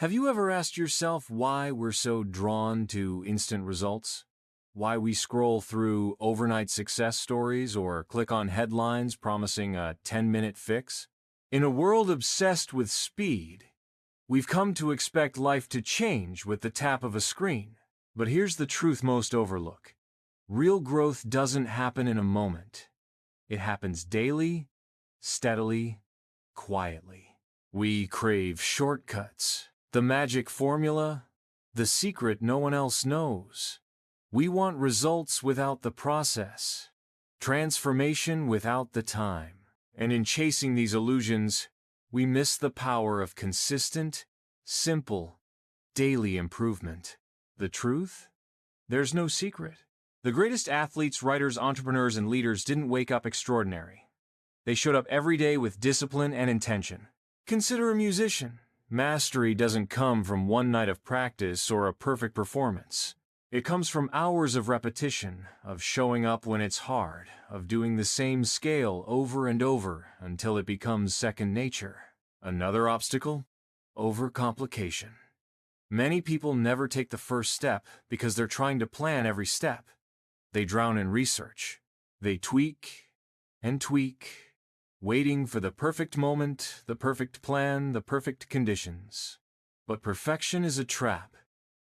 Have you ever asked yourself why we're so drawn to instant results? Why we scroll through overnight success stories or click on headlines promising a 10-minute fix? In a world obsessed with speed, we've come to expect life to change with the tap of a screen. But here's the truth most overlook. Real growth doesn't happen in a moment. It happens daily, steadily, quietly. We crave shortcuts, the magic formula, the secret no one else knows. We want results without the process, transformation without the time. And in chasing these illusions, we miss the power of consistent, simple, daily improvement. The truth? There's no secret. The greatest athletes, writers, entrepreneurs, and leaders didn't wake up extraordinary. They showed up every day with discipline and intention. Consider a musician. Mastery doesn't come from one night of practice or a perfect performance. It comes from hours of repetition, of showing up when it's hard, of doing the same scale over and over until it becomes second nature. Another obstacle? Overcomplication. Many people never take the first step because they're trying to plan every step. They drown in research. They tweak and tweak, waiting for the perfect moment, the perfect plan, the perfect conditions. But perfection is a trap.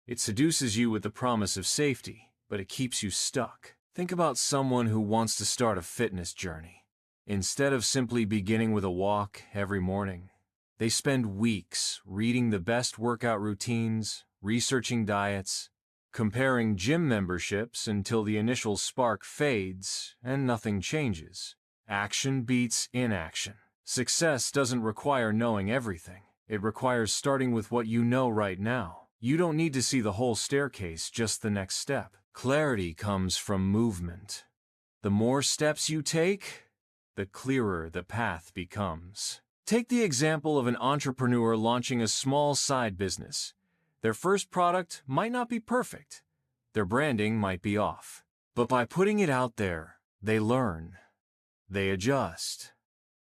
It seduces you with the promise of safety, but it keeps you stuck. Think about someone who wants to start a fitness journey. Instead of simply beginning with a walk every morning, they spend weeks reading the best workout routines, researching diets, comparing gym memberships until the initial spark fades and nothing changes. Action beats inaction. Success doesn't require knowing everything. It requires starting with what you know right now. You don't need to see the whole staircase, just the next step. Clarity comes from movement. The more steps you take, the clearer the path becomes. Take the example of an entrepreneur launching a small side business. Their first product might not be perfect. Their branding might be off. But by putting it out there, they learn. They adjust.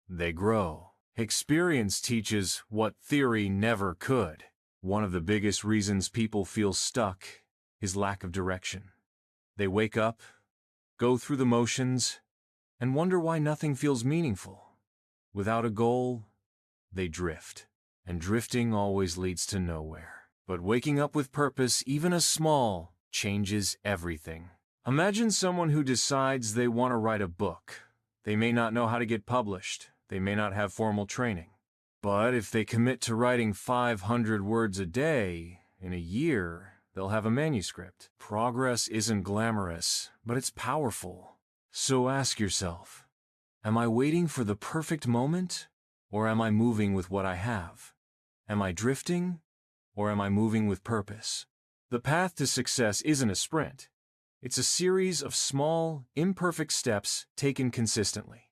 They grow. Experience teaches what theory never could. One of the biggest reasons people feel stuck is lack of direction. They wake up, go through the motions, and wonder why nothing feels meaningful. Without a goal, they drift. And drifting always leads to nowhere. But waking up with purpose, even a small, changes everything. Imagine someone who decides they want to write a book. They may not know how to get published. They may not have formal training. But if they commit to writing 500 words a day, in a year, they'll have a manuscript. Progress isn't glamorous, but it's powerful. So ask yourself, am I waiting for the perfect moment, or am I moving with what I have? Am I drifting, or am I moving with purpose? The path to success isn't a sprint. It's a series of small, imperfect steps taken consistently.